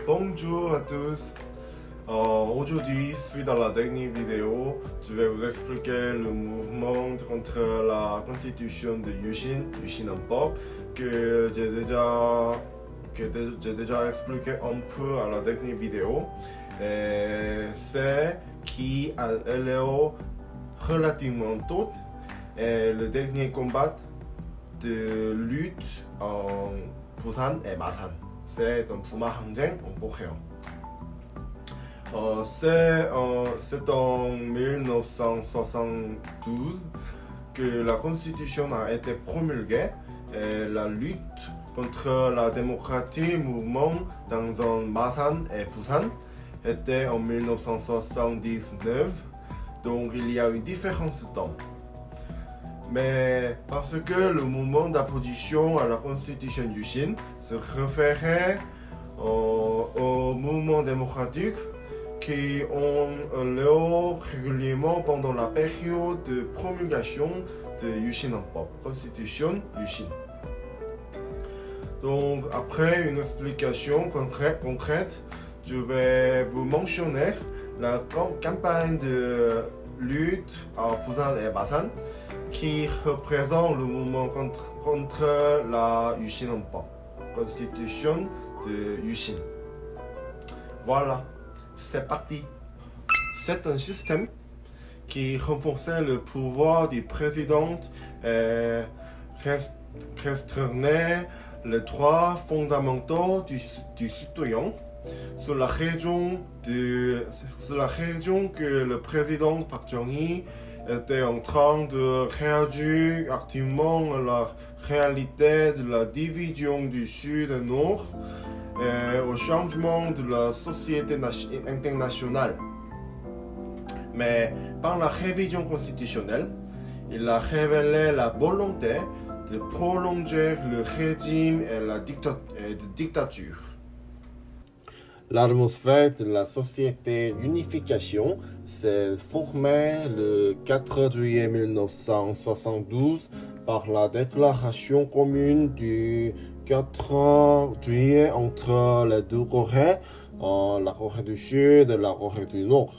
Bonjour à tous. Aujourd'hui, suite à la dernière vidéo, je vais vous expliquer le mouvement contre la constitution de Yuxin en pop, que j'ai déjà expliqué un peu à la dernière vidéo. C'est qui a eu relativement tôt et le dernier combat de lutte en Busan et Masan. C'est un Puma 항쟁 en Coréen. C'est en 1972 que la constitution a été promulguée et la lutte contre la démocratie mouvement dans un Masan et Busan était en 1979, donc il y a une différence de temps. Mais parce que le mouvement d'opposition à la constitution Yuxin se référait au mouvement démocratique qui ont lieu régulièrement pendant la période de promulgation de Yuxin en pop, constitution Yuxin. Donc après une explication concrète, je vais vous mentionner la campagne de lutte à Busan et Masan qui représente le mouvement contre la Yuxin en pop, constitution de Yuxin. Voilà, c'est parti. C'est un système qui renforçait le pouvoir du président et restreignait les droits fondamentaux du citoyen sur la région que le président Park Chung-hee était en train de réagir activement à la réalité de la division du Sud et Nord et au changement de la société internationale. Mais par la révision constitutionnelle, il a révélé la volonté de prolonger le régime et la dictature. L'atmosphère de la société unification s'est formée le 4 juillet 1972 par la déclaration commune du 4 juillet entre les deux Corées, la Corée du Sud et la Corée du Nord.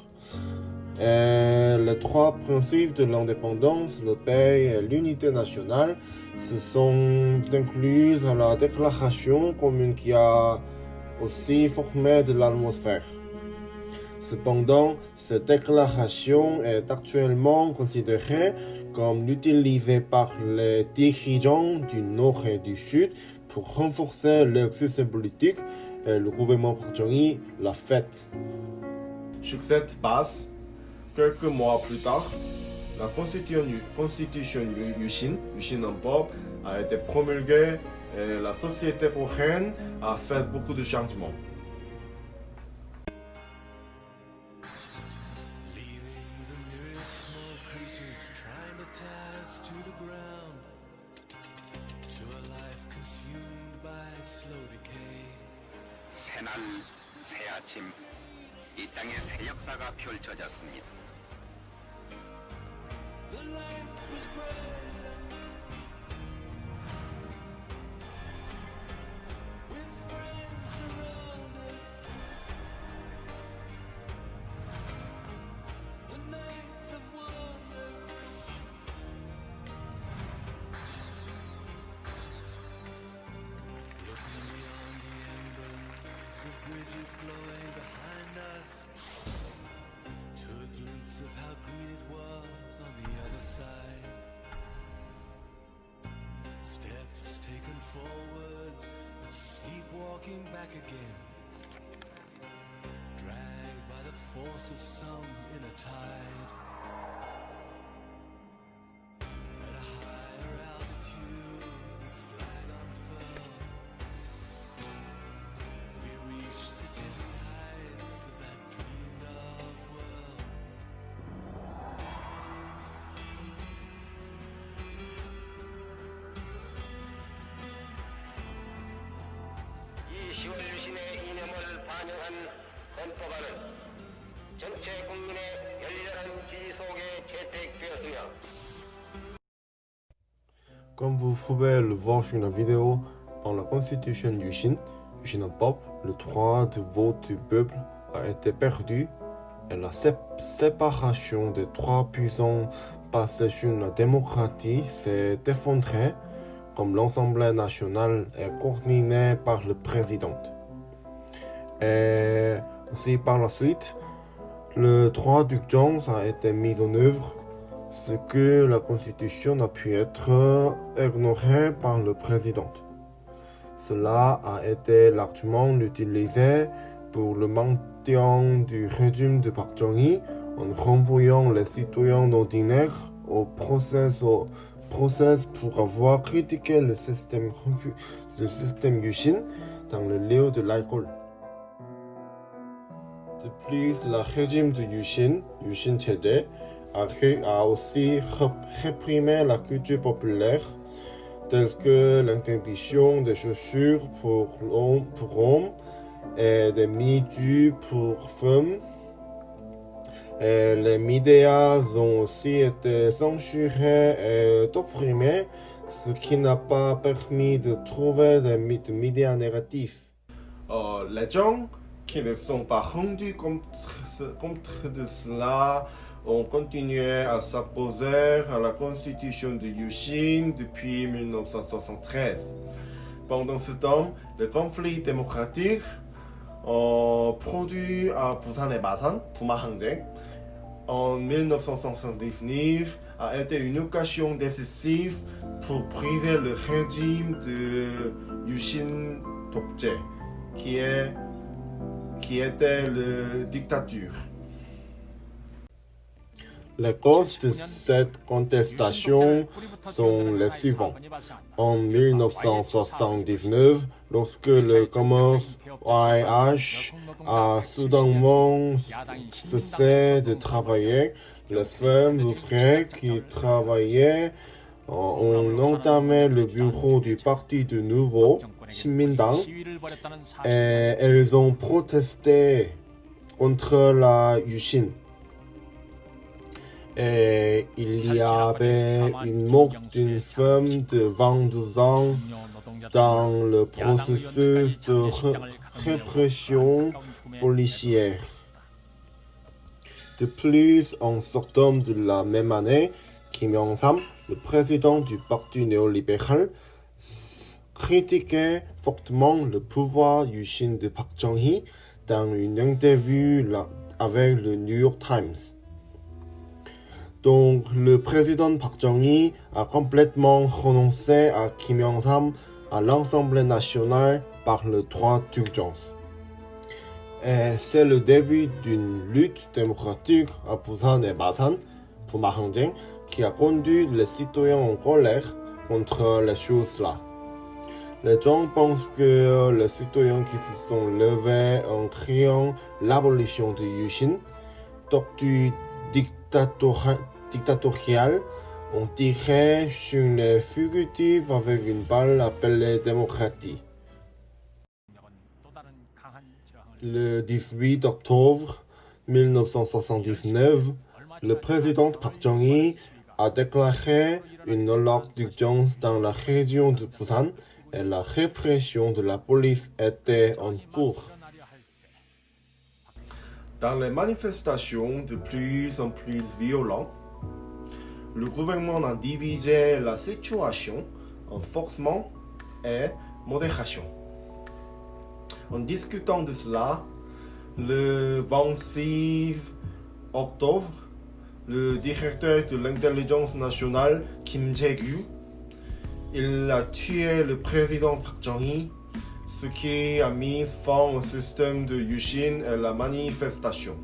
Et les trois principes de l'indépendance, le paix et l'unité nationale se sont inclus dans la déclaration commune qui a aussi formé de l'atmosphère. Cependant, cette déclaration est actuellement considérée comme utilisée par les dirigeants du Nord et du Sud pour renforcer leur système politique et le gouvernement Park Chung-hee l'a fait. Sur cette base, quelques mois plus tard, la constitution Yuxin en pop a été promulguée et la société coréenne a fait beaucoup de changements. 새날 새아침 이 땅에 새 역사가 펼쳐졌습니다. Bridges glowing behind us, to a glimpse of how green it was on the other side. Steps taken forwards, but sleepwalking back again, dragged by the force of some inner tide. At a higher altitude, we flag unfurled. 반영한 헌법안은 전체 국민의 열렬한 지지 속에 채택되었으며 Comme vous pouvez le voir sur la vidéo, par la constitution Yuxin, Jinopop, le droit de vote du peuple a été perdu et la séparation des trois puissants basée sur la démocratie s'est effondrée comme l'Assemblée nationale est coordonnée par le président. Et aussi par la suite, le droit d'urgence a été mis en œuvre, ce que la Constitution a pu être ignorée par le président. Cela a été largement utilisé pour le maintien du régime de Park Chung-hee en renvoyant les citoyens ordinaires au procès pour avoir critiqué le système Yushin dans le lieu de l'alcool. De plus, le régime de Yushin 체제, a aussi réprimé la culture populaire, telle que l'interdiction des chaussures pour hommes et des mini-jupes pour femmes. Et les médias ont aussi été censurés et opprimés, ce qui n'a pas permis de trouver des médias négatifs. Les gens qui ne sont pas rendus compte de cela ont continué à s'opposer à la constitution de Yushin depuis 1973. Pendant ce temps, le conflit démocratique produit à Busan et Masan, Puma-항쟁, en 1979 a été une occasion décisive pour briser le régime de Yushin 독재, qui était la dictature. Les causes de cette contestation sont les suivantes. En 1979, lorsque le commerce YH a soudainement cessé de travailler, les femmes ouvrières qui travaillaient ont entamé le bureau du Parti du Nouveau, Shinmindang, et elles ont protesté contre la Yushin. Et il y avait une mort d'une femme de 22 ans dans le processus de répression policière. De plus, en septembre de la même année, Kim Yong-sam, le président du Parti néolibéral, critiquait fortement le pouvoir Yushin de Park Chung-hee dans une interview avec le New York Times. Donc, le président Park Chung-hee a complètement renoncé à Kim Yong-sam à l'Assemblée nationale par le droit d'urgence. Et c'est le début d'une lutte démocratique à Busan et Masan, Puma-항쟁, qui a conduit les citoyens en colère contre les choses-là. Les gens pensent que les citoyens qui se sont levés en criant l'abolition de Yushin, tortue dictatoriale, ont tiré sur les fugitifs avec une balle appelée démocratie. Le 18 octobre 1979, le président Park Chung-hee a déclaré une alerte d'urgence dans la région de Busan et la répression de la police était en cours. Dans les manifestations de plus en plus violentes, le gouvernement a divisé la situation en forcement et modération. En discutant de cela, le 26 octobre, le directeur de l'intelligence nationale, Kim Jae-gyu, il a tué le président Park Chung-hee, ce qui a mis fin au système de Yushin et la manifestation.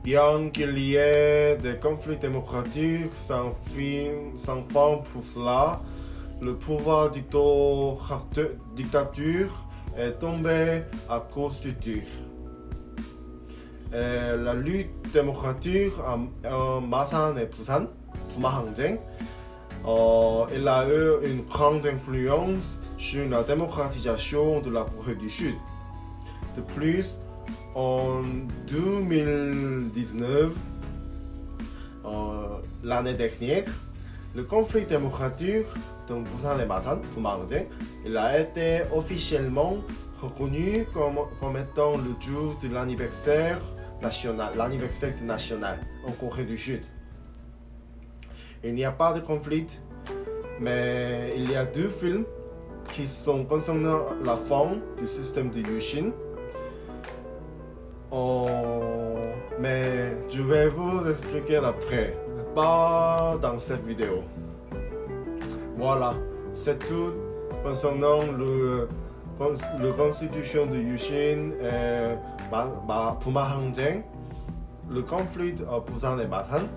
Bien qu'il y ait des conflits démocratiques sans fin pour cela, le pouvoir dictature est tombé à cause du tir. Et la lutte démocratique en Masan et Busan, Puma-항쟁, il a eu une grande influence sur la démocratisation de la Corée du Sud. De plus, en 2019, l'année dernière, Le conflit démocratique de Busan et Masan, il a été officiellement reconnu comme étant le jour de l'anniversaire national en Corée du Sud. Il n'y a pas de conflit, mais il y a deux films qui sont concernant la fin du système de Yushin. Mais je vais vous expliquer après, pas dans cette vidéo. Voilà, c'est tout concernant la constitution de Yushin et Puma Hangjeng, le conflit à Busan et Masan.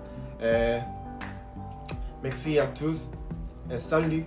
Merci à tous et salut!